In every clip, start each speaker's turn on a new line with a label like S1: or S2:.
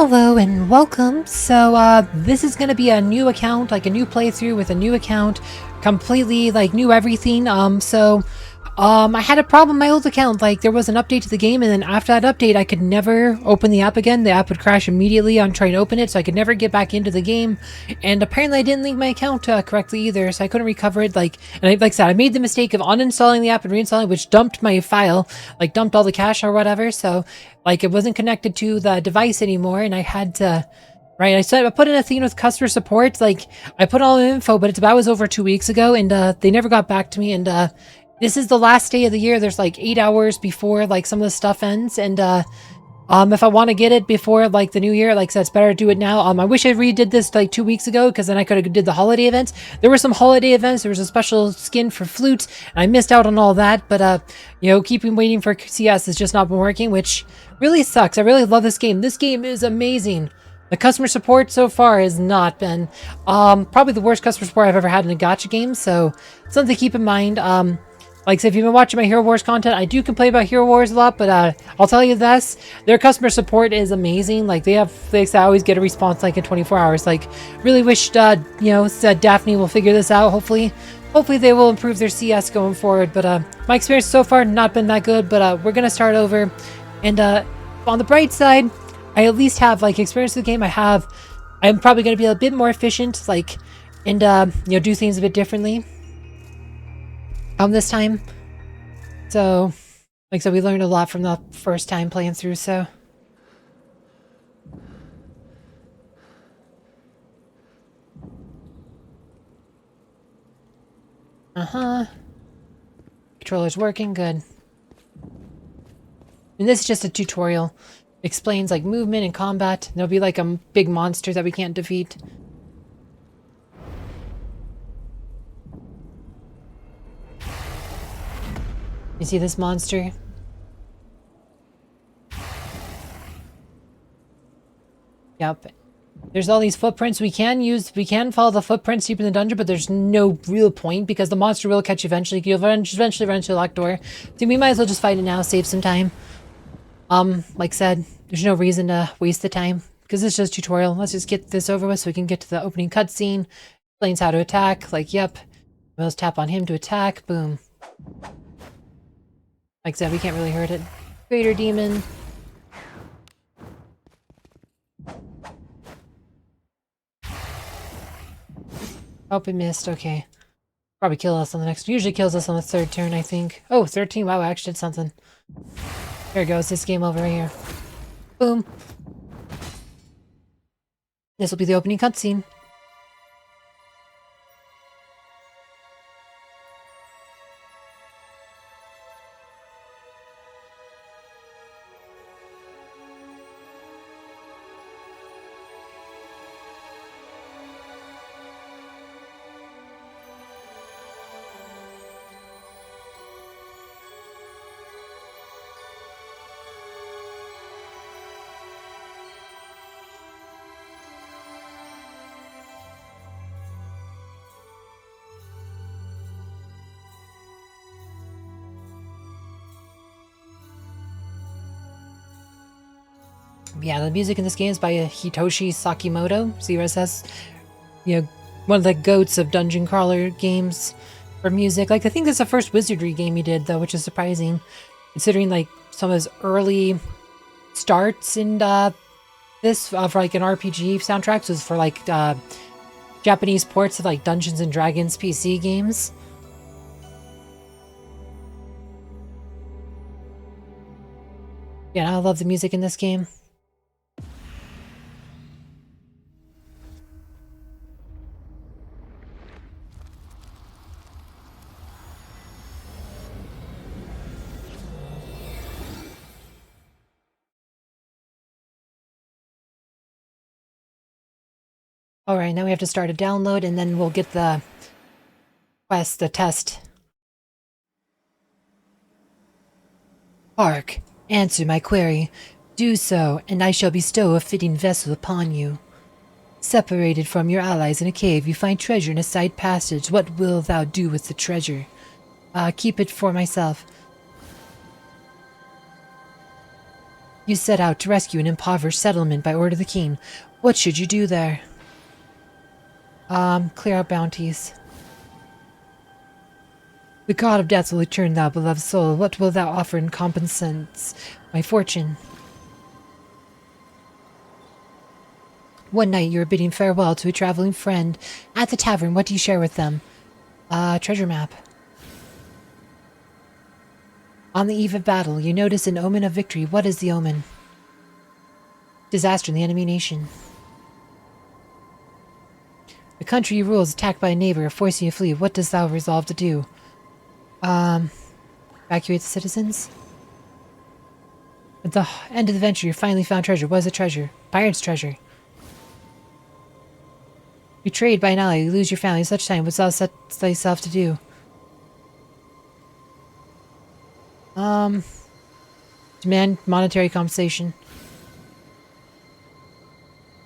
S1: Hello and welcome. So this is gonna be a new account, like a new playthrough with a new account, completely like new everything. I had a problem with my old account. Like there was an update to the game, and then after that update, I could never open the app again. The app would crash immediately on trying to open it, so I could never get back into the game. And apparently, I didn't link my account correctly either, so I couldn't recover it. Like I said, I made the mistake of uninstalling the app and reinstalling, which dumped my file, like dumped all the cache or whatever. So like it wasn't connected to the device anymore, and I had to. Right, I put in a thing with customer support. Like I put all the info, but that was over 2 weeks ago, and they never got back to me. And this is the last day of the year. There's like 8 hours before like some of the stuff ends, and if I want to get it before like the new year, like I said, it's better to do it now. I wish I redid this like 2 weeks ago, because then I could have did the holiday events. There were some holiday events. There was a special skin for flute, and I missed out on all that. But keeping waiting for CS has just not been working, which really sucks. I really love this game. This game is amazing. The customer support so far has not been probably the worst customer support I've ever had in a gacha game. So something to keep in mind. Like, so if you've been watching my Hero Wars content, I do complain about Hero Wars a lot, but I'll tell you this, their customer support is amazing. Like, they always get a response, like, in 24 hours. Like, really wish, Daphne will figure this out, hopefully. Hopefully they will improve their CS going forward, but my experience so far not been that good, but we're gonna start over. And on the bright side, I at least have, like, experience with the game. I'm probably gonna be a bit more efficient, like, and, do things a bit differently this time. So like I said, we learned a lot from the first time playing through. So controller's working good, and this is just a tutorial. Explains like movement and combat. There'll be like a big monster that we can't defeat. You see this monster? Yep. There's all these footprints we can follow the footprints deep in the dungeon, but there's no real point because the monster will catch you eventually. You'll eventually run into a locked door. So we might as well just fight it now, save some time. Like I said, there's no reason to waste the time because it's just a tutorial. Let's just get this over with so we can get to the opening cutscene. Explains how to attack. Like, yep. We'll just tap on him to attack. Boom. Like I said, we can't really hurt it. Greater demon. Oh, we missed. Okay. Probably kill us on the next. Usually kills us on the third turn, I think. Oh, 13. Wow, I actually did something. There it goes. This game over right here. Boom. This will be the opening cutscene. Yeah, the music in this game is by Hitoshi Sakimoto. CRSS, one of the goats of dungeon crawler games for music. Like, I think this is the first Wizardry game he did, though, which is surprising, considering like some of his early starts in this for like an RPG soundtracks was for like Japanese ports of like Dungeons and Dragons PC games. Yeah, I love the music in this game. Alright, now we have to start a download, and then we'll get the quest, the test. Hark, answer my query. Do so, and I shall bestow a fitting vessel upon you. Separated from your allies in a cave, you find treasure in a side passage. What wilt thou do with the treasure? Keep it for myself. You set out to rescue an impoverished settlement by order of the king. What should you do there? Clear out bounties. The god of death will return, thou beloved soul. What wilt thou offer in compensance my fortune? One night you are bidding farewell to a traveling friend at the tavern. What do you share with them? Treasure map. On the eve of battle, you notice an omen of victory. What is the omen? Disaster in the enemy nation. The country you rule is attacked by a neighbor, forcing you to flee. What dost thou resolve to do? Evacuate the citizens? At the end of the venture, you finally found treasure. What is the treasure? Pirate's treasure. Betrayed by an ally, you lose your family. At such time, what thou set thyself to do? Demand monetary compensation.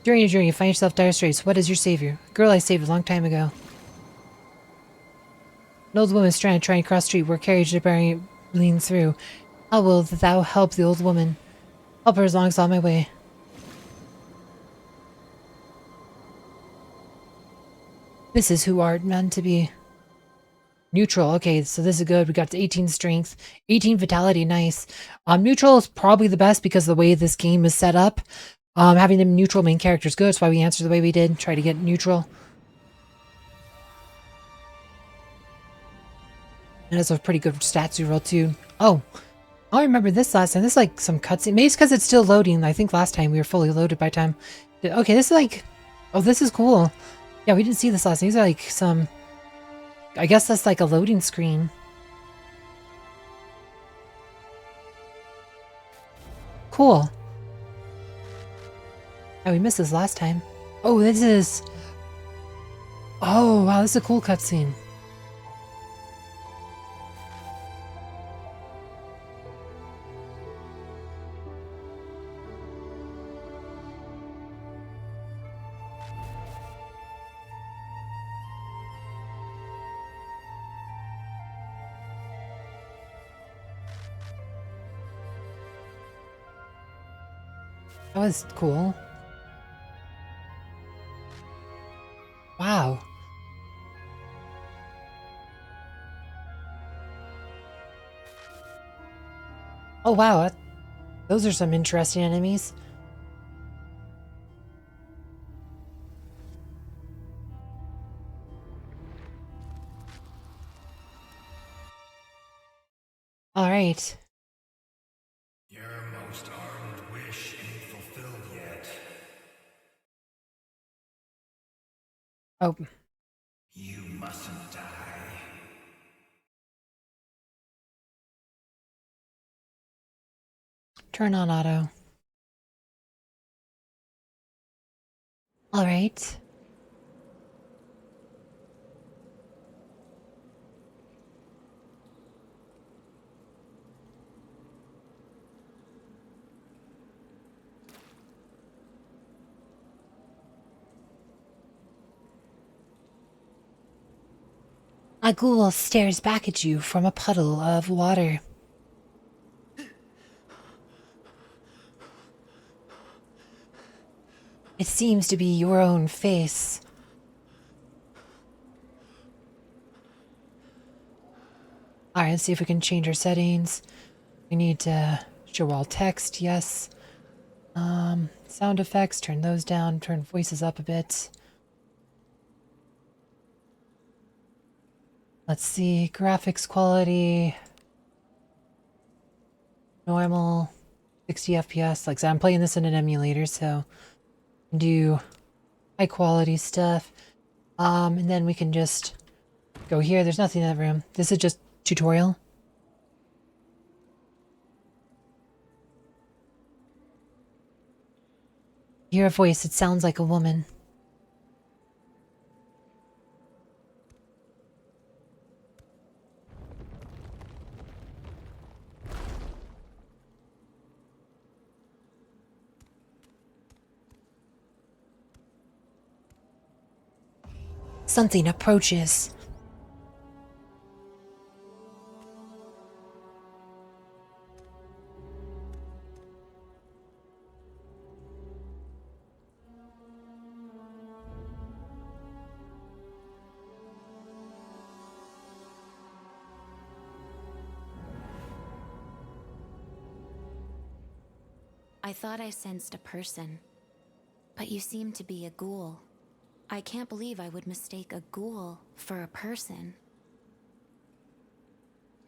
S1: During your journey, you find yourself dire straits. What is your savior? A girl I saved a long time ago. An old woman is stranded trying to cross the street where carriages are bearing lean through. How will thou help the old woman? Help her as long as I'm on my way. This is who art meant to be. Neutral. Okay, so this is good. We got to 18 strength, 18 vitality. Nice. Neutral is probably the best because of the way this game is set up. Having a neutral main character is good. That's why we answered the way we did. Try to get neutral. And it's a pretty good stats roll too. Oh, I remember this last time. This is like some cutscene. Maybe it's because it's still loading. I think last time we were fully loaded by time. Okay, this is like... Oh, this is cool. Yeah, we didn't see this last time. These are like some... I guess that's like a loading screen. Cool. Oh, we missed this last time. Oh, this is... Oh, wow, this is a cool cutscene. That was cool. Wow. Oh wow, those are some interesting enemies. Alright.
S2: Your most ardent wish ain't fulfilled yet.
S1: Oh.
S2: You mustn't die.
S1: Turn on auto. Alright. A ghoul stares back at you from a puddle of water. It seems to be your own face. Alright, let's see if we can change our settings. We need to show all text, yes. Sound effects, turn those down, turn voices up a bit. Let's see, graphics quality. Normal, 60 FPS. Like I said, I'm playing this in an emulator, so do high quality stuff. And then we can just go here. There's nothing in that room. This is just tutorial. Hear a voice. It sounds like a woman. Something approaches.
S3: I thought I sensed a person, but you seem to be a ghoul. I can't believe I would mistake a ghoul for a person.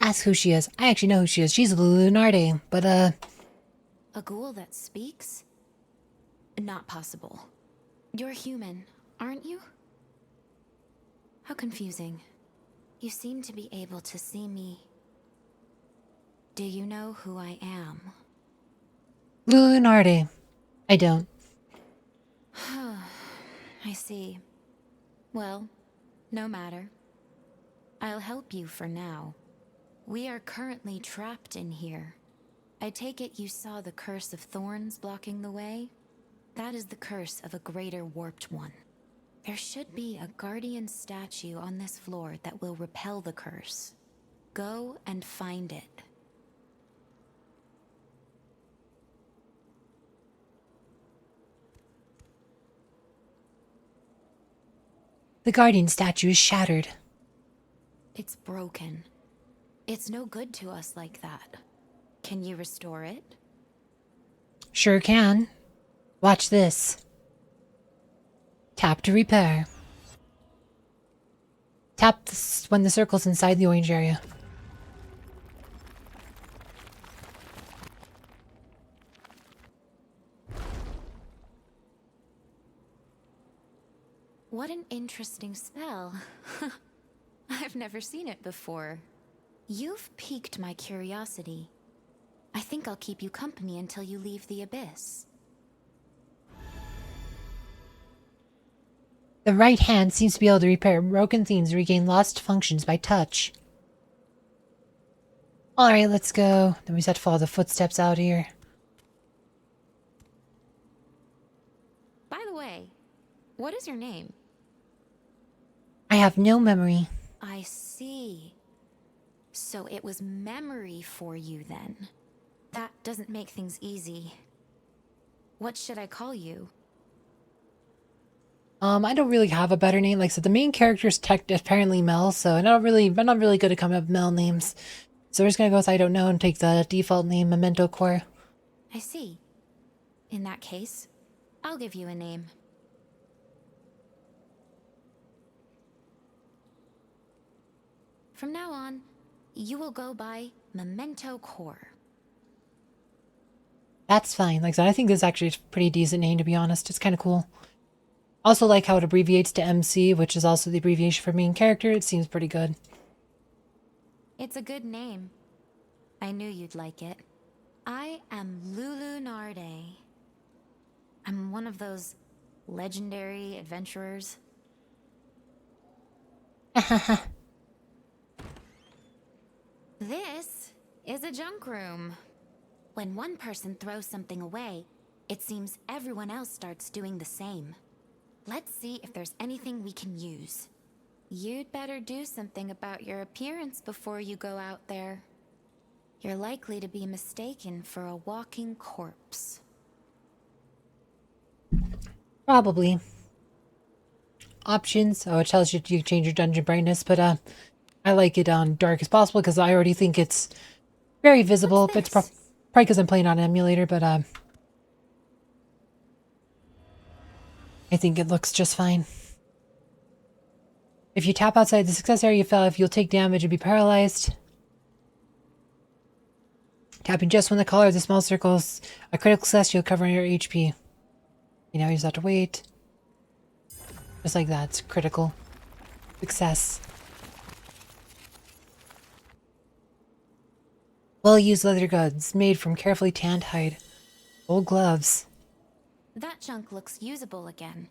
S1: Ask who she is. I actually know who she is. She's Lulu Narde, but
S3: A ghoul that speaks? Not possible. You're human, aren't you? How confusing. You seem to be able to see me. Do you know who I am?
S1: Lulu Narde. I don't.
S3: I see. Well, no matter. I'll help you for now. We are currently trapped in here. I take it you saw the curse of thorns blocking the way? That is the curse of a greater warped one. There should be a guardian statue on this floor that will repel the curse. Go and find it.
S1: The guardian statue is shattered.
S3: It's broken. It's no good to us like that. Can you restore it?
S1: Sure can. Watch this. Tap to repair. Tap this when the circle's inside the orange area.
S3: What an interesting spell. I've never seen it before. You've piqued my curiosity. I think I'll keep you company until you leave the abyss.
S1: The right hand seems to be able to repair broken things and regain lost functions by touch. Alright, let's go. Then we just have to follow the footsteps out here.
S3: By the way, what is your name?
S1: I have no memory.
S3: I see. So it was memory for you then. That doesn't make things easy. What should I call you?
S1: I don't really have a better name. Like I said, the main character is apparently Mel, so I'm not really good at coming up with Mel names. So we're just gonna go with I don't know and take the default name Memento Core.
S3: I see. In that case, I'll give you a name. From now on, you will go by Memento Core.
S1: That's fine. Like I said, I think this is actually a pretty decent name, to be honest. It's kind of cool. Also like how it abbreviates to MC, which is also the abbreviation for main character. It seems pretty good.
S3: It's a good name. I knew you'd like it. I am Lulu Narde. I'm one of those legendary adventurers. This is a junk room. When one person throws something away, it seems everyone else starts doing the same. Let's see if there's anything we can use. You'd better do something about your appearance before you go out there. You're likely to be mistaken for a walking corpse.
S1: Probably. Options. Oh, it tells you to change your dungeon brightness, but I like it on dark as possible because I already think it's very visible. It's probably because I'm playing on an emulator, but I think it looks just fine. If you tap outside the success area you fell, if you'll take damage and be paralyzed. Tapping just when the color of the small circles a critical success, you'll cover your HP. You know, you just have to wait. Just like that, it's critical success. Well-used leather goods made from carefully tanned hide. Old gloves.
S3: That junk looks usable again.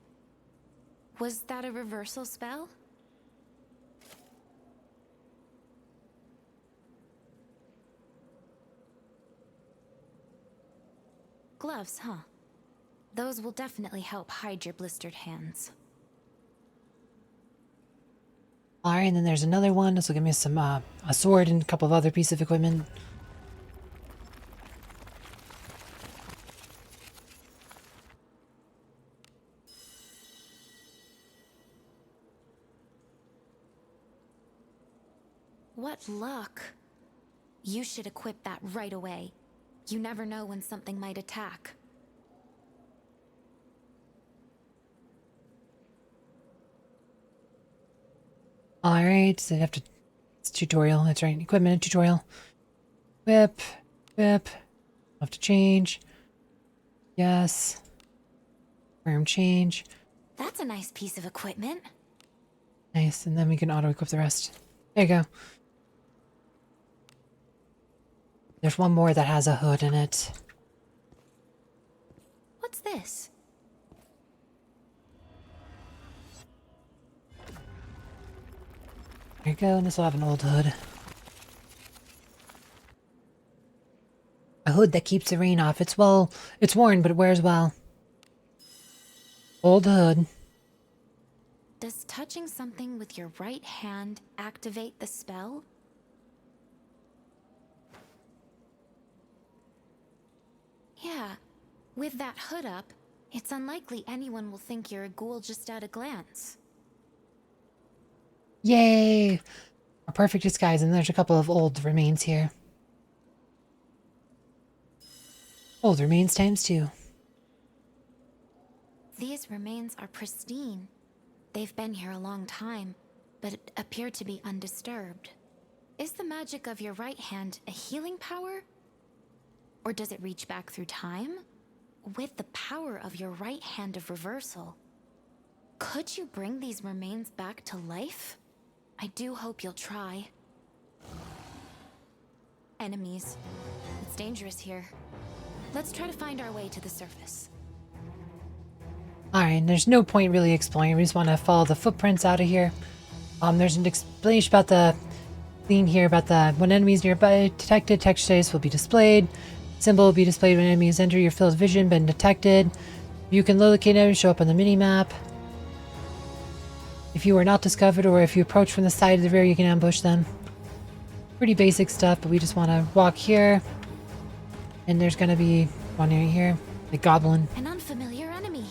S3: Was that a reversal spell? Gloves, huh? Those will definitely help hide your blistered hands.
S1: Alright, and then there's another one. This will give me some, a sword and a couple of other pieces of equipment.
S3: What luck! You should equip that right away. You never know when something might attack.
S1: Alright, so I have to... It's tutorial, that's right. Equipment tutorial. Whip. Whip. Have to change. Yes. Firm change.
S3: That's a nice piece of equipment.
S1: Nice, and then we can auto-equip the rest. There you go. There's one more that has a hood in it.
S3: What's this?
S1: There you go, and this will have an old hood. A hood that keeps the rain off. It's worn, but it wears well. Old hood.
S3: Does touching something with your right hand activate the spell? Yeah, with that hood up, it's unlikely anyone will think you're a ghoul just at a glance.
S1: Yay! A perfect disguise, and there's a couple of old remains here. Old remains times 2.
S3: These remains are pristine. They've been here a long time, but appear to be undisturbed. Is the magic of your right hand a healing power? Or does it reach back through time? With the power of your right hand of reversal, could you bring these remains back to life? I do hope you'll try. Enemies. It's dangerous here. Let's try to find our way to the surface.
S1: Alright, and there's no point really exploring. We just want to follow the footprints out of here. There's an explanation about the theme here about the when enemies nearby detected, text trace will be displayed. Symbol will be displayed when enemies enter your field of vision, been detected. You can locate enemies, show up on the mini-map. If you are not discovered or if you approach from the side of the rear, you can ambush them. Pretty basic stuff, but we just want to walk here. And there's going to be one right here. The goblin.
S3: An unfamiliar enemy.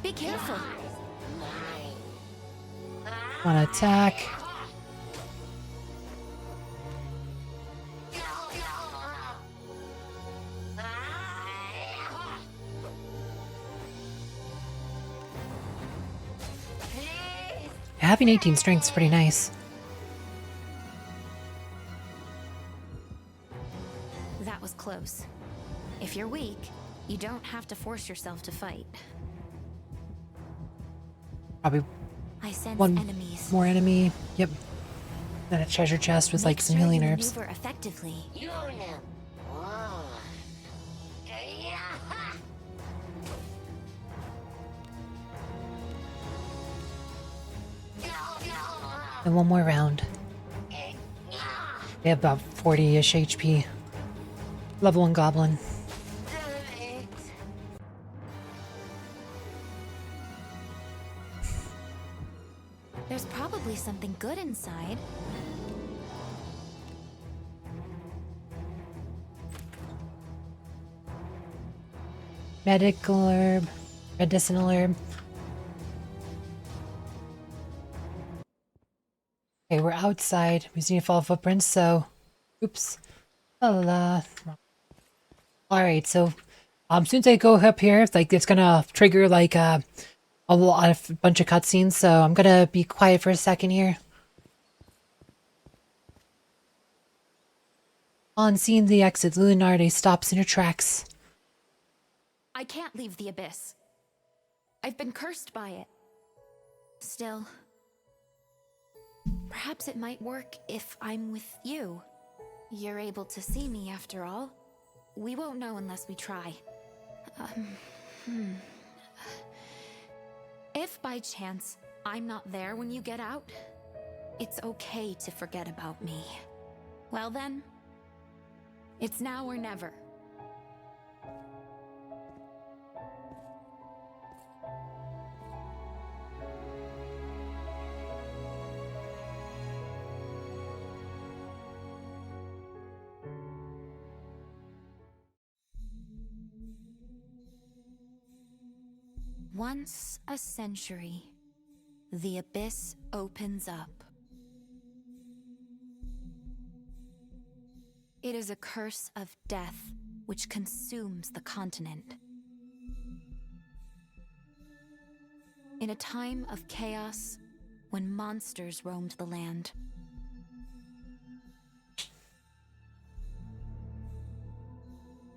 S3: Be careful.
S1: Want to attack. Having 18 strength is pretty nice.
S3: That was close. If you're weak, you don't have to force yourself to fight.
S1: Probably
S3: I sense
S1: one
S3: enemies.
S1: more enemy. Yep. Then a treasure chest with like some healing herbs.
S3: Maneuver effectively.
S1: And one more round. We have about 40-ish HP. Level 1 goblin.
S3: There's probably something good inside.
S1: Medical herb. Medicinal herb. Okay, we're outside. We just need to follow footprints, so... Oops. Alright, so... as soon as I go up here, like, it's gonna trigger, like, a bunch of cutscenes, so I'm gonna be quiet for a second here. On seeing the exit, Lunardi stops in her tracks.
S3: I can't leave the abyss. I've been cursed by it. Still, perhaps it might work if I'm with you. You're able to see me after all. We won't know unless we try. If by chance I'm not there when you get out, it's okay to forget about me. Well then, it's now or never. Once a century, the abyss opens up. It is a curse of death which consumes the continent. In a time of chaos, when monsters roamed the land.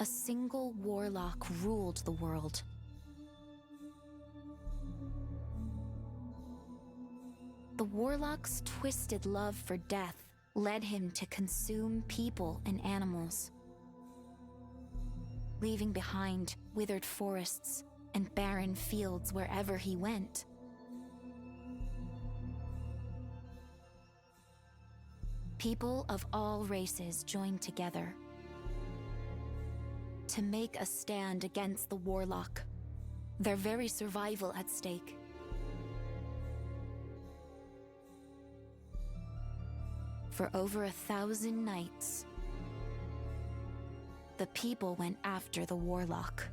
S3: A single warlock ruled the world. The warlock's twisted love for death led him to consume people and animals, leaving behind withered forests and barren fields wherever he went. People of all races joined together to make a stand against the warlock, their very survival at stake. For over 1,000 nights, the people went after the warlock.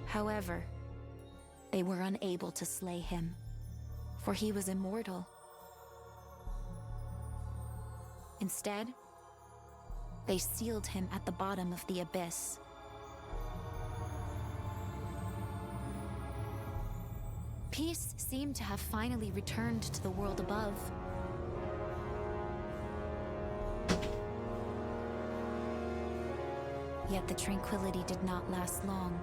S3: However, they were unable to slay him, for he was immortal. Instead, they sealed him at the bottom of the abyss. Peace seemed to have finally returned to the world above. Yet the tranquility did not last long.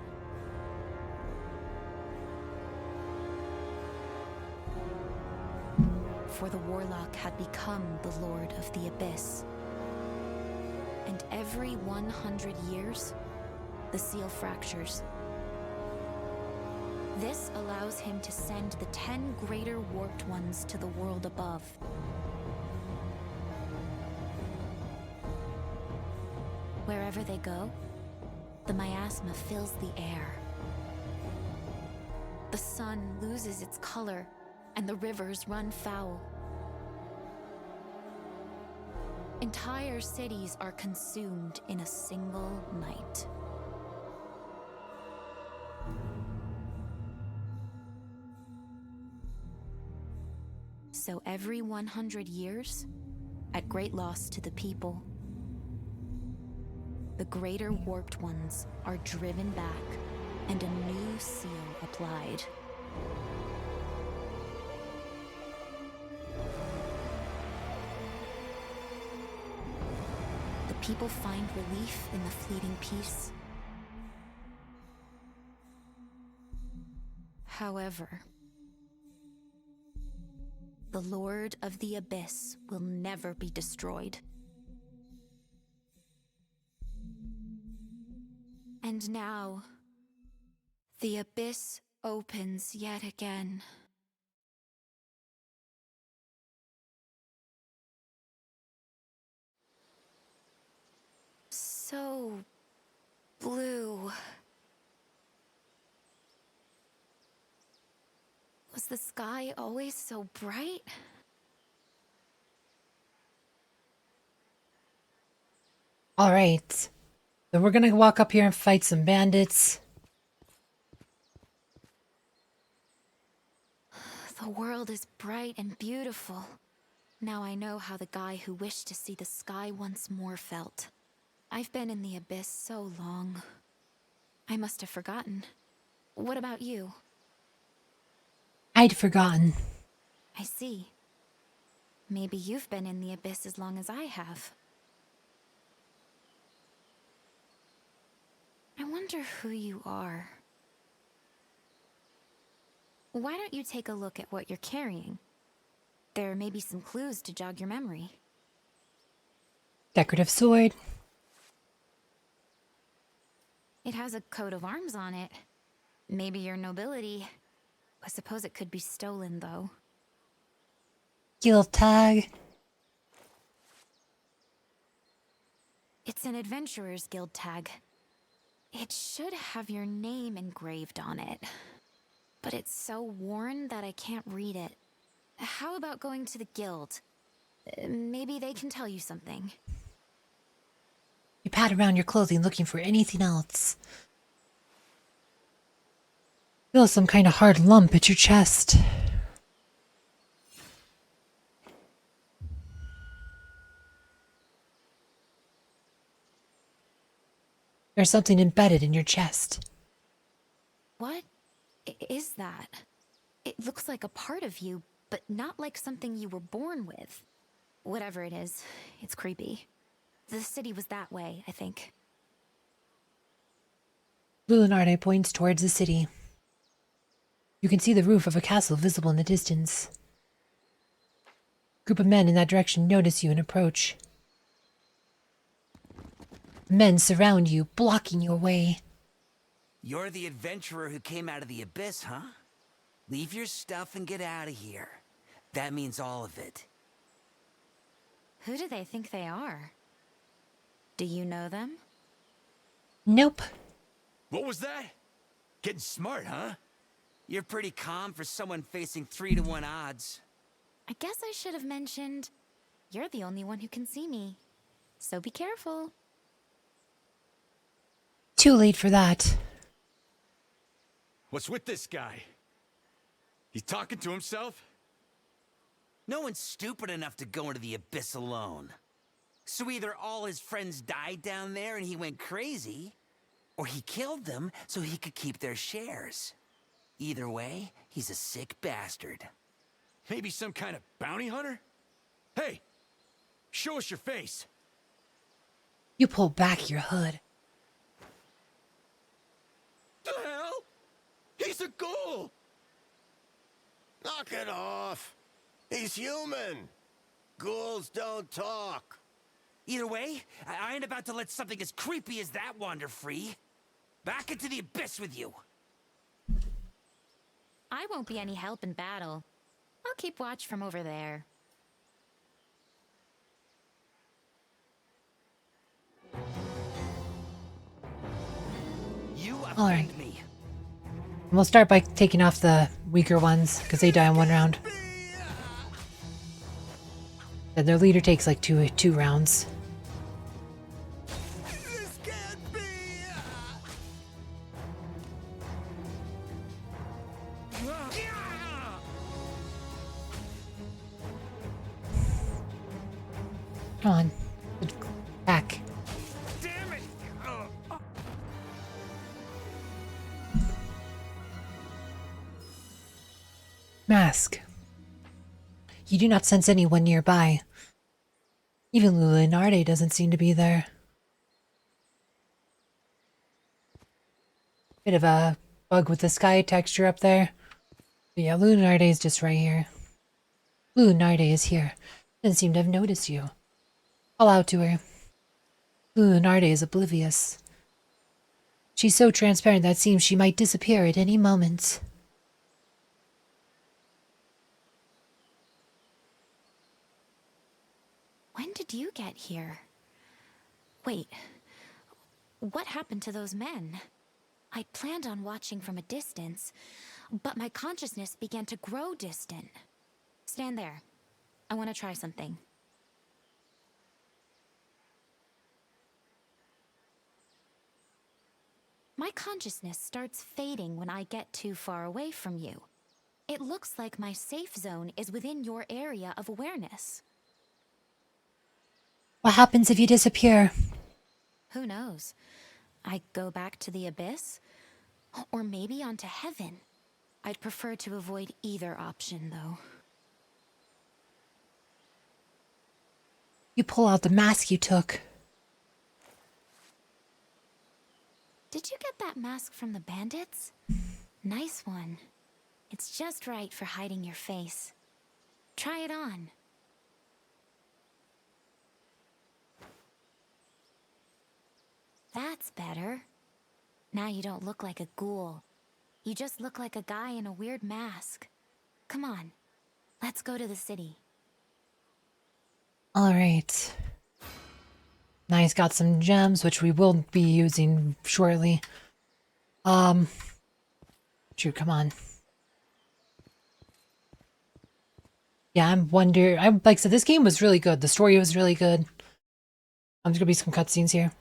S3: For the warlock had become the Lord of the Abyss. And every 100 years, the seal fractures. This allows him to send the 10 greater warped ones to the world above. Wherever they go, the miasma fills the air. The sun loses its color, and the rivers run foul. Entire cities are consumed in a single night. So every 100 years, at great loss to the people, the greater warped ones are driven back and a new seal applied. The people find relief in the fleeting peace. However, the Lord of the Abyss will never be destroyed. And now, the Abyss opens yet again. So blue. Was the sky always so bright?
S1: All right. So we're gonna walk up here and fight some bandits.
S3: The world is bright and beautiful. Now I know how the guy who wished to see the sky once more felt. I've been in the Abyss so long. I must have forgotten. What about you?
S1: I'd forgotten.
S3: I see. Maybe you've been in the Abyss as long as I have. I wonder who you are. Why don't you take a look at what you're carrying? There may be some clues to jog your memory.
S1: Decorative sword.
S3: It has a coat of arms on it. Maybe your nobility. I suppose it could be stolen, though.
S1: Guild tag.
S3: It's an adventurer's guild tag. It should have your name engraved on it. But it's so worn that I can't read it. How about going to the guild? Maybe they can tell you something.
S1: You pat around your clothing looking for anything else. Feel some kind of hard lump at your chest. There's something embedded in your chest.
S3: What is that? It looks like a part of you, but not like something you were born with. Whatever it is, it's creepy. The city was that way, I think.
S1: Lulinarde points towards the city. You can see the roof of a castle visible in the distance. A group of men in that direction notice you and approach. Men surround you, blocking your way.
S4: You're the adventurer who came out of the abyss, huh? Leave your stuff and get out of here. That means all of it.
S3: Who do they think they are? Do you know them?
S1: Nope.
S2: What was that? Getting smart, huh?
S4: You're pretty calm for someone facing 3-to-1 odds.
S3: I guess I should have mentioned, you're the only one who can see me. So be careful.
S1: Too late for that.
S2: What's with this guy? He's talking to himself?
S4: No one's stupid enough to go into the abyss alone. So either all his friends died down there and he went crazy, or he killed them so he could keep their shares. Either way, he's a sick bastard.
S2: Maybe some kind of bounty hunter? Hey, show us your face.
S1: You pull back your hood.
S2: The hell? He's a ghoul!
S5: Knock it off. He's human. Ghouls don't talk.
S4: Either way, I ain't about to let something as creepy as that wander free. Back into the abyss with you.
S3: I won't be any help in battle. I'll keep watch from over there.
S4: You
S1: All right.
S4: offend me.
S1: We'll start by taking off the weaker ones, because they die in one round. And their leader takes like two rounds.
S5: This can't be.
S1: Come on. Back.
S2: Damn it!
S1: Mask. You do not sense anyone nearby. Even Lulinarde doesn't seem to be there. Bit of a bug with the sky texture up there. But yeah, Lulinarde is just right here. Lulinarde is here. Doesn't seem to have noticed you. Call out to her. Lulinarde is oblivious. She's so transparent that it seems she might disappear at any moment.
S3: When did you get here? Wait, what happened to those men? I planned on watching from a distance, but my consciousness began to grow distant. Stand there. I want to try something. My consciousness starts fading when I get too far away from you. It looks like my safe zone is within your area of awareness.
S1: What happens if you disappear?
S3: Who knows? I go back to the abyss? Or maybe onto heaven? I'd prefer to avoid either option, though.
S1: You pull out the mask you took.
S3: Did you get that mask from the bandits? Nice one. It's just right for hiding your face. Try it on. That's better. Now you don't look like a ghoul. You just look like a guy in a weird mask. Come on, let's go to the city.
S1: Alright. Nice, got some gems, which we will be using shortly. Shoot, come on. Yeah, like I said, this game was really good. The story was really good. There's gonna be some cutscenes here.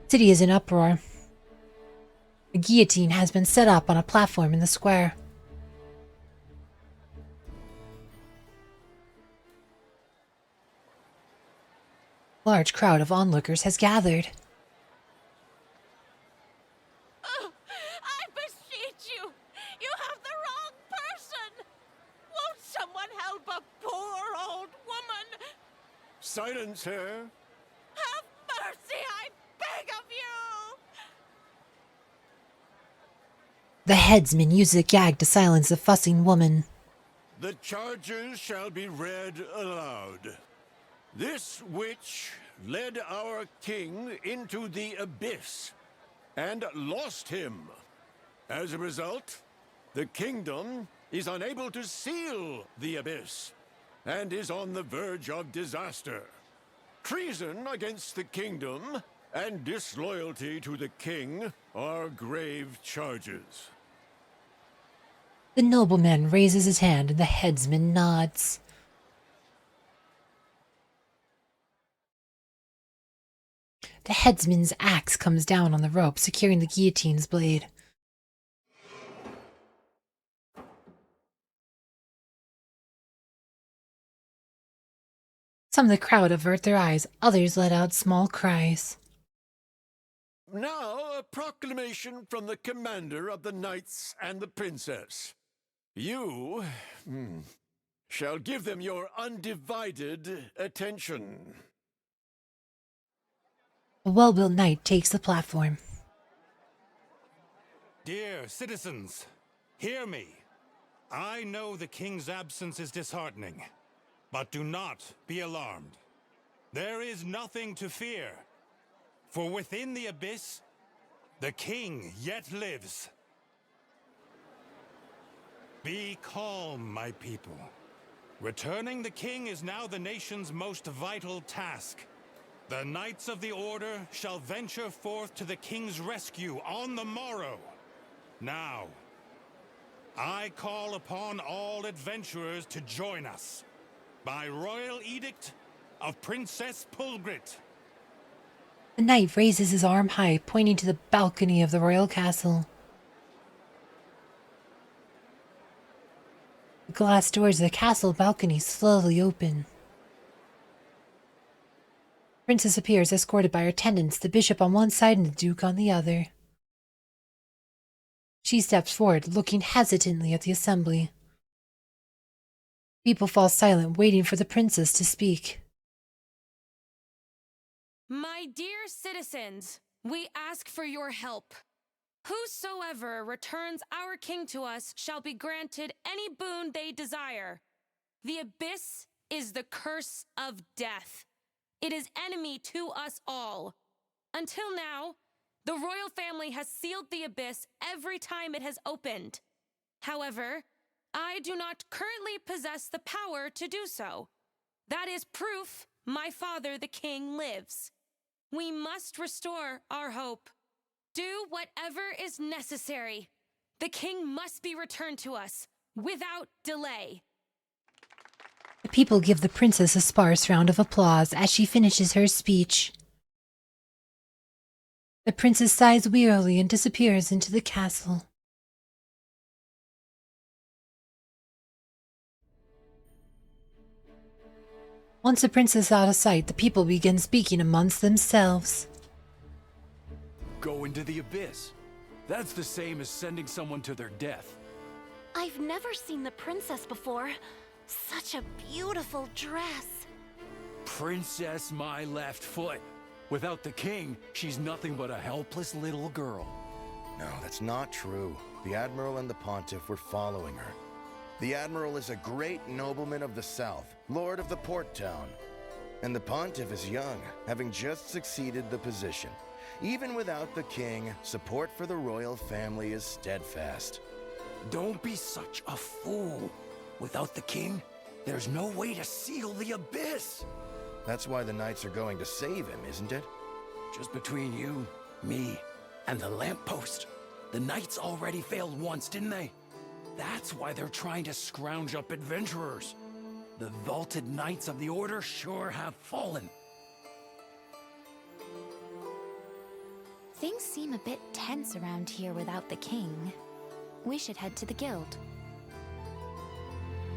S1: City is in uproar. A guillotine has been set up on a platform in the square. A large crowd of onlookers has gathered.
S6: I beseech you! You have the wrong person!
S5: silence her.
S6: Have mercy, I beg of you!
S1: The headsman uses a gag to silence the fussing woman.
S5: The charges shall be read aloud. This witch led our king into the abyss and lost him. As a result, the kingdom is unable to seal the abyss and is on the verge of disaster. Treason against the kingdom and disloyalty to the king are grave charges.
S1: The nobleman raises his hand and the headsman nods. The headsman's axe comes down on the rope, securing the guillotine's blade. Some of the crowd avert their eyes, others let out small cries.
S5: Now, a proclamation from the commander of the knights and the princess. You shall give them your undivided attention.
S1: A well-built knight takes the platform.
S2: Dear citizens, hear me. I know the king's absence is disheartening, but do not be alarmed. There is nothing to fear, for within the abyss, the king yet lives. Be calm, my people. Returning the king is now the nation's most vital task. The Knights of the Order shall venture forth to the king's rescue on the morrow. Now, I call upon all adventurers to join us by royal edict of Princess Pulgrit.
S1: The knight raises his arm high, pointing to the balcony of the royal castle. The glass doors of the castle balcony slowly open. The princess appears, escorted by her attendants, the bishop on one side and the duke on the other. She steps forward, looking hesitantly at the assembly. People fall silent, waiting for the princess to speak.
S6: My dear citizens, we ask for your help. Whosoever returns our king to us shall be granted any boon they desire. The abyss is the curse of death. It is enemy to us all. Until now, the royal family has sealed the abyss every time it has opened. However, I do not currently possess the power to do so. That is proof my father, the king, lives. We must restore our hope. Do whatever is necessary. The king must be returned to us without delay.
S1: The people give the princess a sparse round of applause as she finishes her speech. The princess sighs wearily and disappears into the castle. Once the princess is out of sight, the people begin speaking amongst themselves.
S2: Go into the abyss. That's the same as sending someone to their death.
S7: I've never seen the princess before. Such a beautiful dress.
S2: Princess my left foot. Without the king, she's nothing but a helpless little girl.
S8: No, that's not true. The Admiral and the Pontiff were following her. The Admiral is a great nobleman of the South, Lord of the Port Town. And the Pontiff is young, having just succeeded the position. Even without the king, support for the royal family is steadfast.
S2: Don't be such a fool. Without the king, there's no way to seal the abyss.
S8: That's why the knights are going to save him, isn't it?
S2: Just between you, me, and the lamppost. The knights already failed once, didn't they? That's why they're trying to scrounge up adventurers. The vaulted Knights of the Order sure have fallen.
S3: Things seem a bit tense around here without the king. We should head to the guild.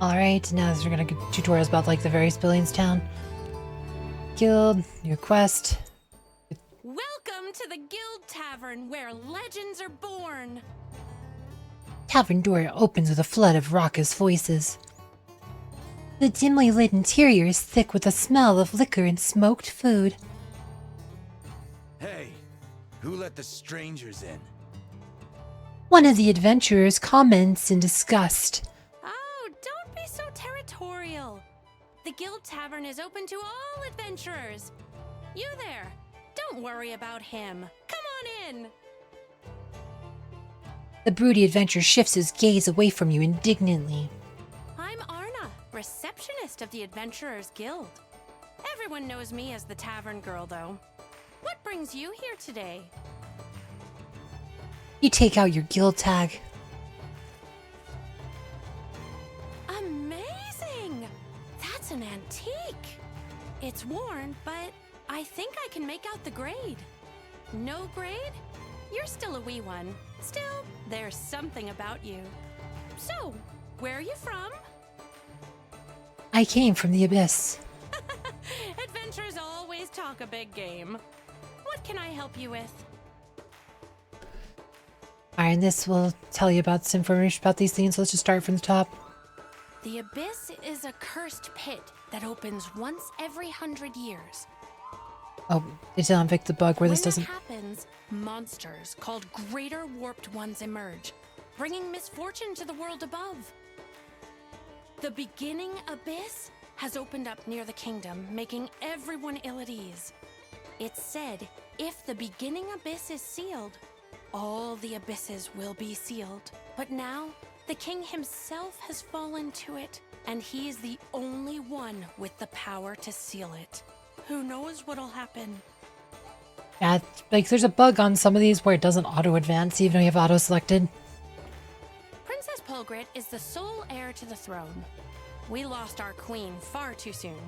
S1: Alright, now we're gonna get tutorials about like the various buildings town. Guild, your quest.
S6: Welcome to the Guild Tavern, where legends are born.
S1: Tavern door opens with a flood of raucous voices. The dimly lit interior is thick with the smell of liquor and smoked food.
S4: Hey, who let the strangers in?
S1: One of the adventurers comments in disgust.
S6: Oh, don't be so territorial. The Guild Tavern is open to all adventurers. You there, don't worry about him. Come on in.
S1: The broody adventurer shifts his gaze away from you indignantly.
S6: I'm Arna, receptionist of the Adventurers Guild. Everyone knows me as the Tavern Girl, though. What brings you here today?
S1: You take out your guild tag.
S6: Amazing! That's an antique. It's worn, but I think I can make out the grade. No grade? You're still a wee one. Still, there's something about you. So, where are you from?
S1: I came from the abyss.
S6: Adventurers always talk a big game. What can I help you with?
S1: Alright, and this will tell you about some information about these things. Let's just start from the top.
S6: The Abyss is a cursed pit that opens once every 100 years.
S1: Oh, they did unpick the bug where this doesn't...
S6: When that happens, monsters called Greater Warped Ones emerge, bringing misfortune to the world above. The beginning Abyss has opened up near the kingdom, making everyone ill at ease. It's said, if the beginning Abyss is sealed, all the abysses will be sealed. But now, the king himself has fallen to it, and he is the only one with the power to seal it. Who knows what'll happen?
S1: Yeah, like there's a bug on some of these where it doesn't auto-advance even though you have auto-selected.
S6: Princess Polgrit is the sole heir to the throne. We lost our queen far too soon.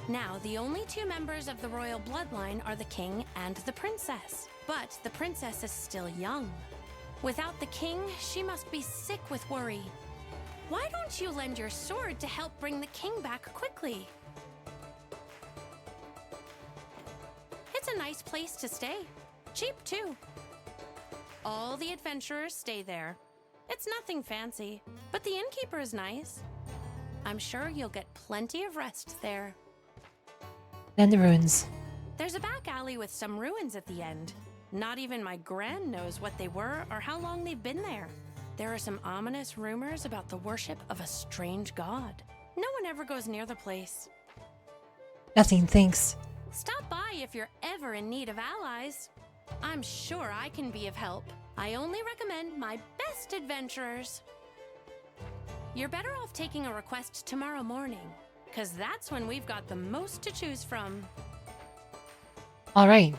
S6: Now, the only two members of the royal bloodline are the king and the princess. But the princess is still young. Without the king, she must be sick with worry. Why don't you lend your sword to help bring the king back quickly? It's a nice place to stay. Cheap, too. All the adventurers stay there. It's nothing fancy, but the innkeeper is nice. I'm sure you'll get plenty of rest there.
S1: Then the ruins.
S6: There's a back alley with some ruins at the end. Not even my gran knows what they were or how long they've been there. There are some ominous rumors about the worship of a strange god. No one ever goes near the place.
S1: Nothing, thanks.
S6: Stop by if you're ever in need of allies. I'm sure I can be of help. I only recommend my best adventurers. You're better off taking a request tomorrow morning, 'cause that's when we've got the most to choose from.
S1: Alright.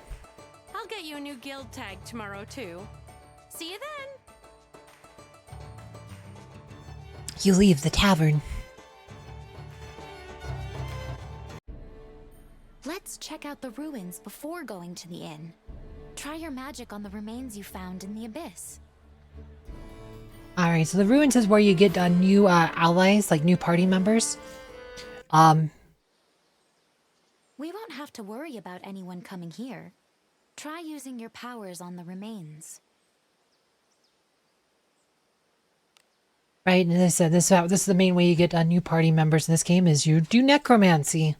S6: I'll get you a new guild tag tomorrow, too. See you then!
S1: You leave the tavern.
S3: Let's check out the ruins before going to the inn. Try your magic on the remains you found in the abyss.
S1: Alright, so the ruins is where you get new allies, like new party members.
S3: We won't have to worry about anyone coming here. Try using your powers on the remains.
S1: Right, and this is the main way you get new party members in this game is you do necromancy.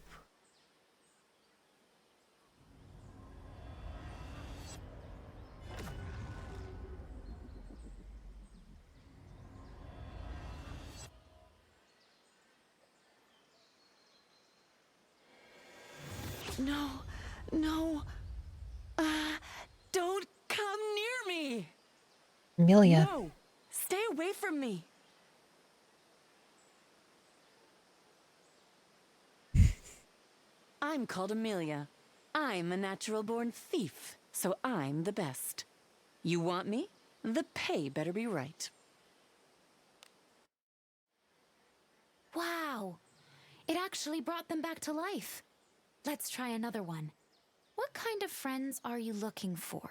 S9: No, no. Don't come near me.
S1: Amelia.
S9: No, stay away from me. I'm called Amelia. I'm a natural-born thief, so I'm the best. You want me? The pay better be right.
S3: Wow! It actually brought them back to life. Let's try another one. What kind of friends are you looking for?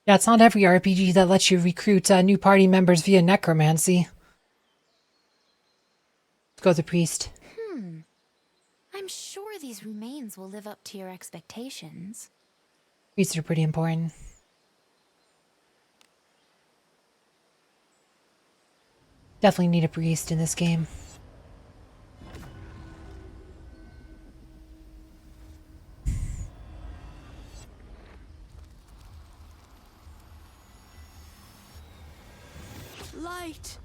S1: Yeah, it's not every RPG that lets you recruit new party members via necromancy. Let's go with the priest.
S3: I'm sure these remains will live up to your expectations.
S1: Priests are pretty important. Definitely need a priest in this game.
S9: Light!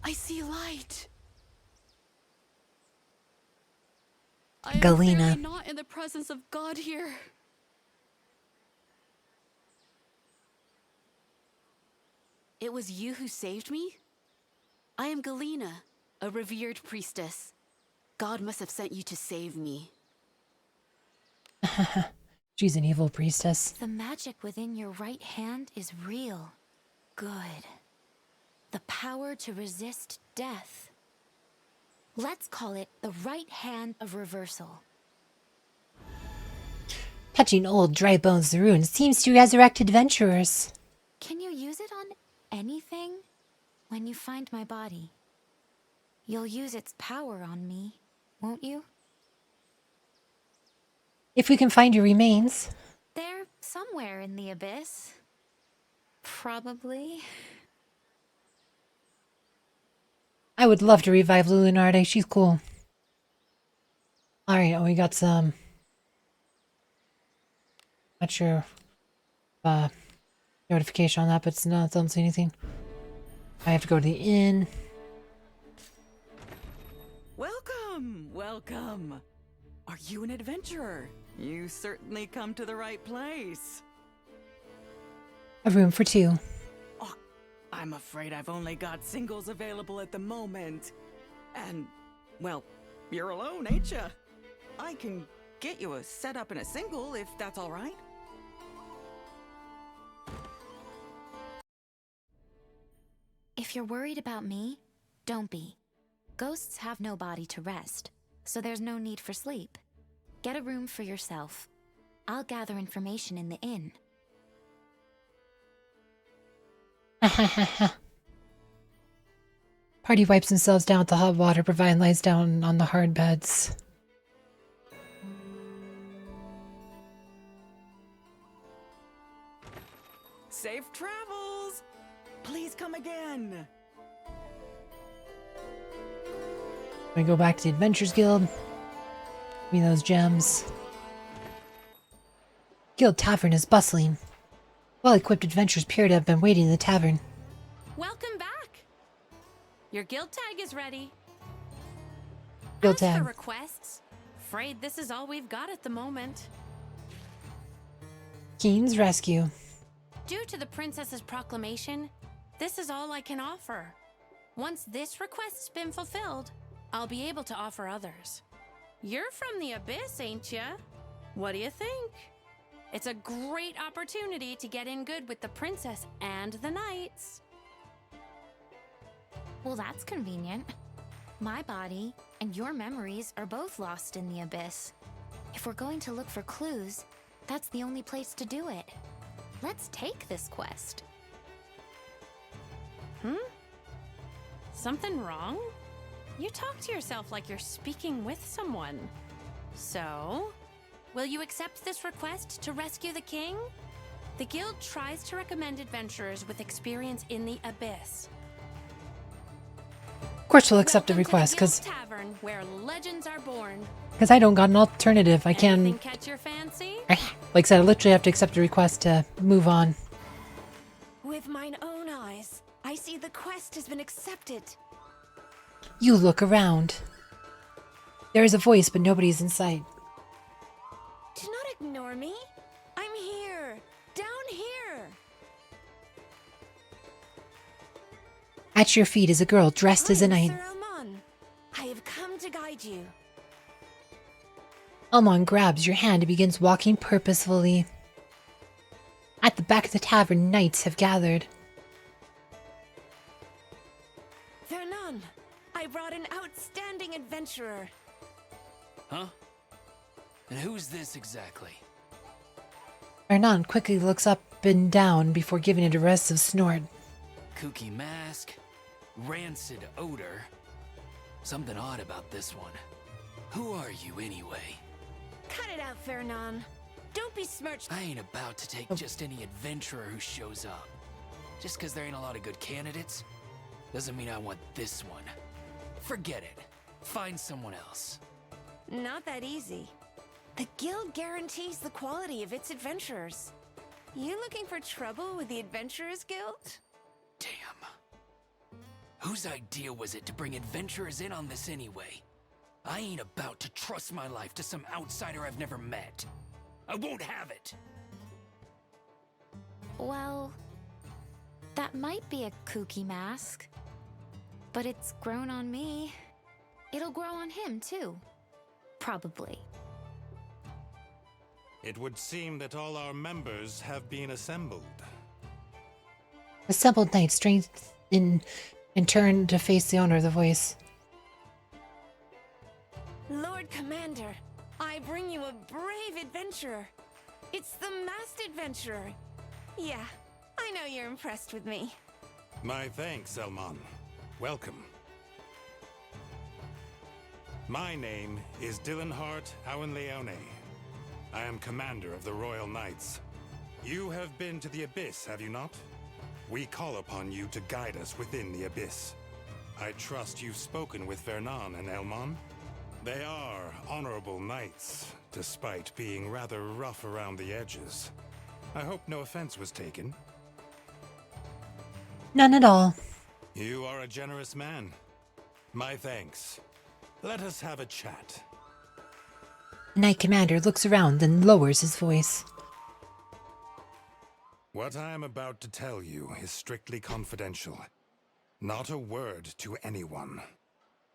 S9: I see light! I am
S1: Galena.
S9: clearly not in the presence of God here. It was you who saved me? I am Galena, a revered priestess. God must have sent you to save me.
S1: She's an evil priestess.
S3: The magic within your right hand is real. Good. The power to resist death. Let's call it the right hand of reversal.
S1: Touching old dry bones runes seems to resurrect adventurers.
S3: Can you use it on anything? When you find my body, you'll use its power on me, won't you?
S1: If we can find your remains.
S3: They're somewhere in the abyss. Probably.
S1: I would love to revive Lulinarde. She's cool. Alright, we got some... Not sure. Notification on that, but it's not, don't see anything. I have to go to the inn.
S9: Welcome! Welcome! Are you an adventurer? You certainly come to the right place.
S1: A room for two.
S9: Oh, I'm afraid I've only got singles available at the moment. And, well, you're alone, ain't ya? I can get you a setup in a single if that's all right.
S3: If you're worried about me, don't be. Ghosts have no body to rest, so there's no need for sleep. Get a room for yourself. I'll gather information in the inn.
S1: Party wipes themselves down with the hot water, Provide lies down on the hard beds.
S9: Safe travels! Please come again!
S1: We go back to the Adventurers Guild. Give me those gems. Guild Tavern is bustling. Well-equipped adventurers appear to have been waiting in the tavern.
S6: Welcome back. Your guild tag is ready.
S1: Guild
S6: As
S1: tag.
S6: for requests, afraid this is all we've got at the moment.
S1: Keen's Rescue.
S6: Due to the princess's proclamation, this is all I can offer. Once this request's been fulfilled, I'll be able to offer others. You're from the Abyss, ain't ya? What do you think? It's a great opportunity to get in good with the princess and the knights.
S3: Well, that's convenient. My body and your memories are both lost in the abyss. If we're going to look for clues, that's the only place to do it. Let's take this quest.
S6: Something wrong? You talk to yourself like you're speaking with someone. So, will you accept this request to rescue the king? The guild tries to recommend adventurers with experience in the abyss.
S1: Of course we'll accept the
S6: Welcome to
S1: request,
S6: the
S1: because
S6: Guild Tavern, where legends are born.
S1: I don't got an alternative. I
S6: Anything
S1: can't...
S6: catch your fancy?
S1: Like I said, I literally have to accept the request to move on.
S7: With mine own eyes, I see the quest has been accepted.
S1: You look around. There is a voice, but nobody is in sight.
S7: Do not ignore me. I'm here. Down here.
S1: At your feet is a girl dressed as a knight.
S7: Sir Elmon. I have come to guide you.
S1: Almon grabs your hand and begins walking purposefully. At the back of the tavern, knights have gathered.
S7: Vernon, I brought an outstanding adventurer.
S10: Huh? And who's this exactly?
S1: Hernan quickly looks up and down before giving it a restive snort.
S10: Kooky mask, rancid odor. Something odd about this one. Who are you anyway?
S7: Cut it out, Vernon. Don't besmirch.
S10: I ain't about to take just any adventurer who shows up. Just 'cause there ain't a lot of good candidates, doesn't mean I want this one. Forget it. Find someone else.
S7: Not that easy. The guild guarantees the quality of its adventurers. You looking for trouble with the Adventurers Guild?
S10: Damn. Whose idea was it to bring adventurers in on this anyway? I ain't about to trust my life to some outsider I've never met. I won't have it!
S3: Well, that might be a kooky mask. But it's grown on me. It'll grow on him, too. Probably.
S2: It would seem that all our members have been assembled.
S1: Assembled knights strength in turn to face the owner of the voice.
S6: Lord Commander, I bring you a brave adventurer. It's the masked adventurer. Yeah, I know you're impressed with me.
S2: My thanks, Elmon. Welcome. My name is Dylanhart Awenleone. I am commander of the Royal Knights. You have been to the Abyss, have you not? We call upon you to guide us within the Abyss. I trust you've spoken with Vernon and Elmon? They are honorable knights, despite being rather rough around the edges. I hope no offense was taken.
S1: None at all.
S2: You are a generous man. My thanks. Let us have a chat.
S1: The Knight Commander looks around and lowers his voice.
S2: What I am about to tell you is strictly confidential. Not a word to anyone.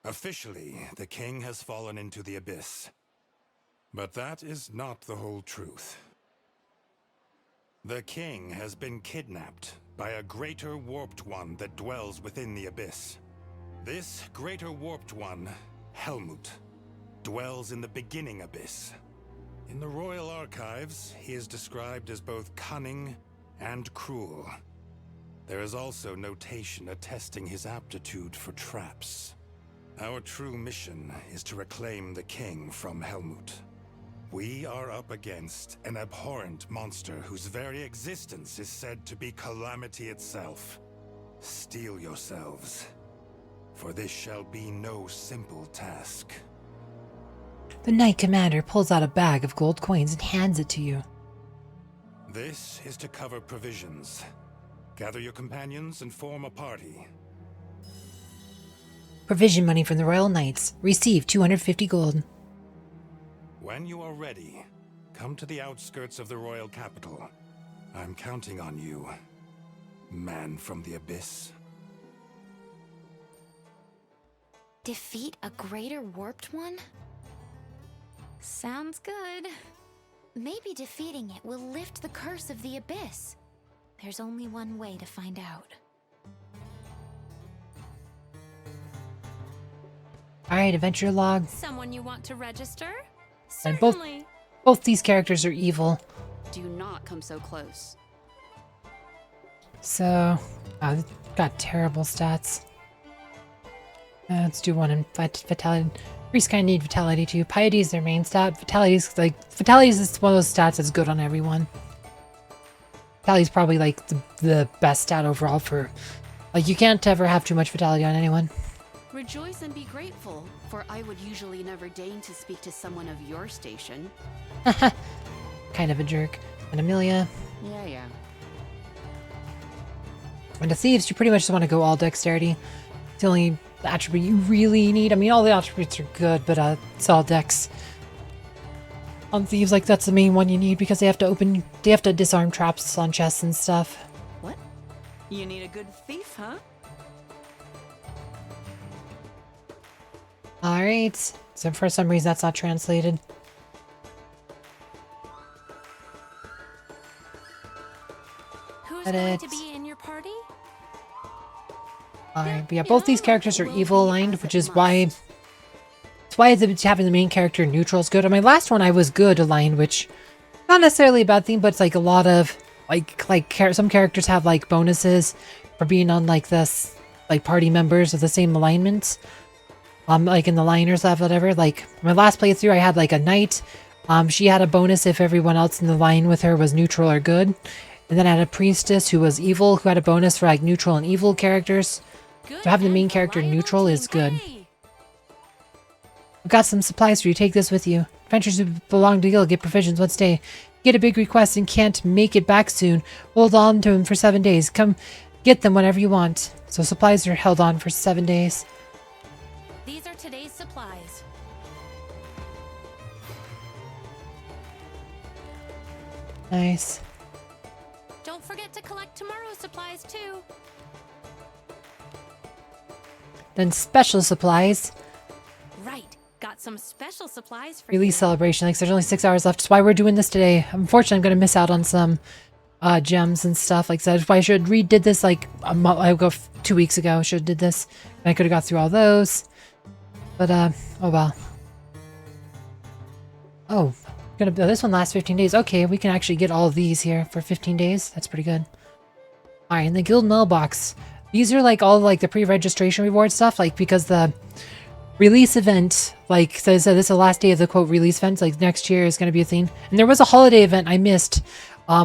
S2: Officially, the king has fallen into the Abyss. But that is not the whole truth. The king has been kidnapped by a greater warped one that dwells within the Abyss. This greater warped one, Helmut, dwells in the beginning Abyss. In the royal archives, he is described as both cunning and cruel. There is also notation attesting his aptitude for traps. Our true mission is to reclaim the king from Helmut. We are up against an abhorrent monster whose very existence is said to be calamity itself. Steel yourselves, for this shall be no simple task.
S1: The Knight Commander pulls out a bag of gold coins and hands it to you.
S2: This is to cover provisions. Gather your companions and form a party.
S1: Provision money from the Royal Knights. Receive 250 gold.
S2: When you are ready, come to the outskirts of the royal capital. I'm counting on you, man from the Abyss.
S3: Defeat a greater warped one? Sounds good. Maybe defeating it will lift the curse of the Abyss. There's only one way to find out.
S1: Alright, adventure log.
S6: Someone you want to register?
S1: And
S6: Certainly.
S1: both these characters are evil.
S11: Do not come so close.
S1: So, they've got terrible stats. Let's do one in Vitality. Priests kind of need Vitality too. Piety is their main stat. Vitality is one of those stats that's good on everyone. Vitality is probably like the best stat overall for... Like, you can't ever have too much Vitality on anyone.
S11: Rejoice and be grateful, for I would usually never deign to speak to someone of your station.
S1: Kind of a jerk. And Amelia.
S11: Yeah.
S1: And the Thieves, you pretty much just want to go all Dexterity. It's the only attribute you really need. I mean, all the attributes are good, but it's all Dex. On Thieves, like, that's the main one you need because they have to disarm traps on chests and stuff.
S9: What? You need a good thief, huh?
S1: Alright. So for some reason that's not translated.
S6: Who's
S1: Edit.
S6: going to be in your party?
S1: Alright, but yeah, both these characters are evil aligned, which is why... It's why having the main character neutral is good. On my last one, I was good aligned, which... Not necessarily a bad thing, but it's like a lot of... some characters have, like, bonuses for being on, like, this... Like, party members of the same alignments. Like in the liners level, whatever. Like, my last playthrough, I had, like, a knight. She had a bonus if everyone else in the line with her was neutral or good. And then I had a priestess who was evil, who had a bonus for, like, neutral and evil characters. So having the main character neutral is good. I've got some supplies for you. Take this with you. Adventurers who belong to the guild get provisions one day. Get a big request and can't make it back soon. Hold on to them for 7 days. Come get them whenever you want. So supplies are held on for 7 days.
S6: These are today's supplies.
S1: Nice.
S6: Don't forget to collect tomorrow's supplies too.
S1: Then special supplies.
S6: Right. Got some special supplies for
S1: Release
S6: you.
S1: celebration. Like, there's only 6 hours left. That's why we're doing this today. Unfortunately, I'm going to miss out on some gems and stuff. Like I said, I should redid this like a month. I go 2 weeks ago. Should have did this. And I could have got through all those. But oh well. Oh, this one lasts 15 days. Okay, we can actually get all of these here for 15 days. That's pretty good. All right, and the guild mailbox. These are like all like the pre-registration reward stuff. Like because the release event, like says this is the last day of the quote release event. Like next year is going to be a thing. And there was a holiday event I missed.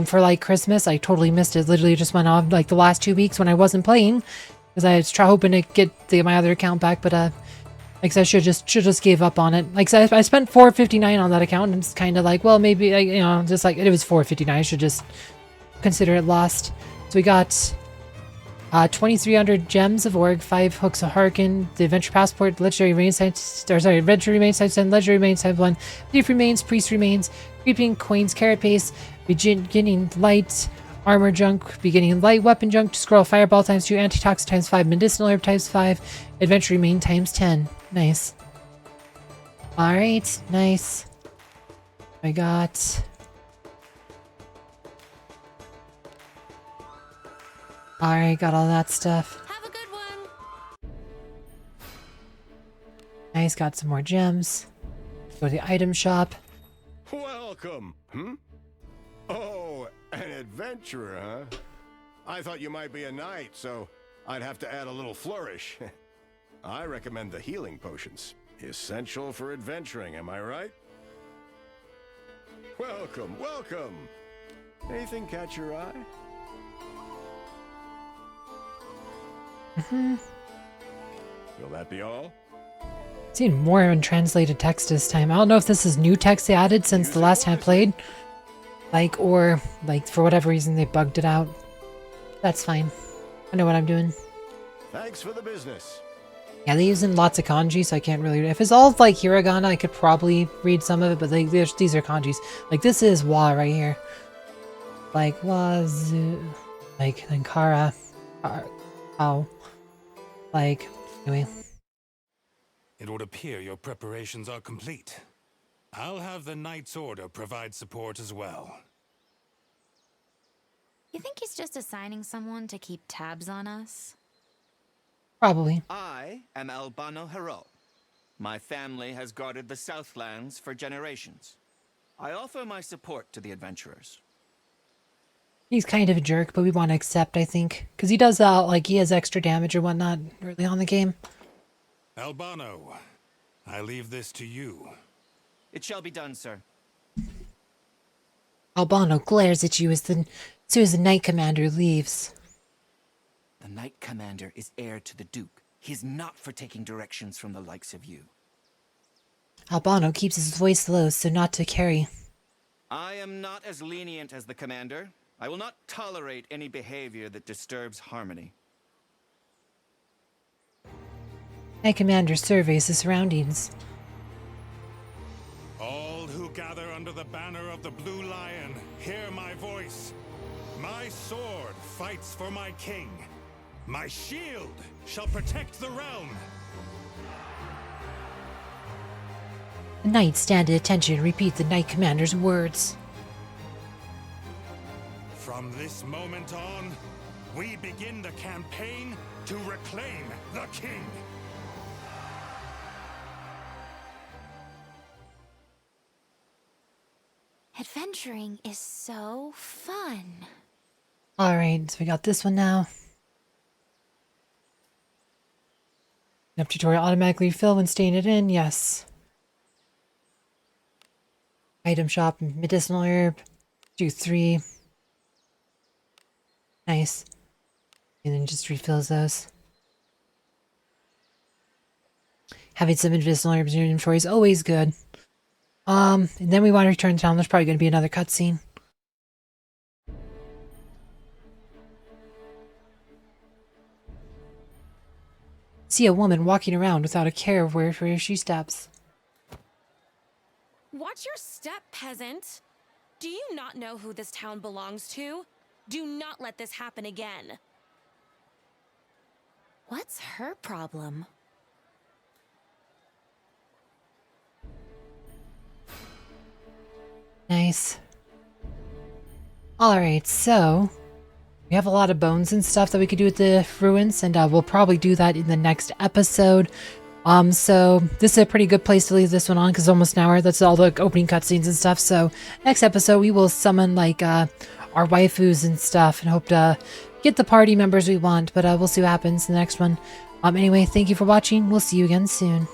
S1: For like Christmas, I totally missed it. Literally just went on like the last 2 weeks when I wasn't playing, because I was hoping to get my other account back. But like I said, should just gave up on it. Like I spent $4.59 on that account, and it's kind of like, well, maybe just like it was $4.59. I should just consider it lost. So we got 2,300 gems of org, 5 hooks of Harkin, the adventure passport, legendary remains adventure remains type 10, legendary remains type 1, thief remains, priest remains, creeping coins, carrot paste, beginning light armor junk, beginning light weapon junk, scroll fireball times 2, antitoxin times 5, medicinal herb times 5, adventure remain times 10. Nice. Alright, nice. I got alright, got all that stuff.
S6: Have a good one.
S1: Nice, got some more gems. Go to the item shop.
S5: Welcome. Oh, an adventurer, huh? I thought you might be a knight, so I'd have to add a little flourish. I recommend the healing potions. Essential for adventuring, am I right? Welcome, welcome. Anything catch your eye? Will that be all?
S1: Seen more untranslated text this time. I don't know if this is new text they added since the last time I played. Like, or, like, for whatever reason they bugged it out. That's fine. I know what I'm doing.
S5: Thanks for the business.
S1: Yeah, they using lots of kanji, so I can't really... If it's all, like, hiragana, I could probably read some of it, but these are kanjis. Like, this is wa right here. Like, wazu... Like, ankara... Ow. Like, anyway.
S2: It would appear your preparations are complete. I'll have the Knight's Order provide support as well.
S3: You think he's just assigning someone to keep tabs on us?
S1: Probably.
S12: I am Albano Hero. My family has guarded the Southlands for generations. I offer my support to the adventurers.
S1: He's kind of a jerk, but we want to accept, I think. Because he does, like, he has extra damage or whatnot early on in the game.
S2: Albano, I leave this to you.
S12: It shall be done, sir.
S1: Albano glares at you as soon as the Knight Commander leaves.
S12: The Knight Commander is heir to the Duke. He is not for taking directions from the likes of you.
S1: Albano keeps his voice low so not to carry.
S12: I am not as lenient as the Commander. I will not tolerate any behavior that disturbs harmony.
S1: Knight Commander surveys the surroundings.
S2: All who gather under the banner of the Blue Lion, hear my voice. My sword fights for my king. My shield shall protect the realm.
S1: The knights stand at attention and repeat the Knight Commander's words.
S2: From this moment on, we begin the campaign to reclaim the king.
S3: Adventuring is so fun.
S1: Alright, so we got this one now. Enough tutorial automatically refill when staying it in, yes. Item shop, medicinal herb, do 3. Nice. And then just refills those. Having some medicinal herbs in your inventory is always good. And then we want to return to town. There's probably going to be another cutscene. see a woman walking around without a care of where she steps.
S6: Watch your step, peasant. Do you not know who this town belongs to? Do not let this happen again.
S3: What's her problem?
S1: Nice. Alright, so we have a lot of bones and stuff that we could do with the ruins, and we'll probably do that in the next episode. So this is a pretty good place to leave this one on because it's almost an hour. That's all the opening cutscenes and stuff. So next episode we will summon like our waifus and stuff and hope to get the party members we want. But we'll see what happens in the next one. Anyway, thank you for watching. We'll see you again soon.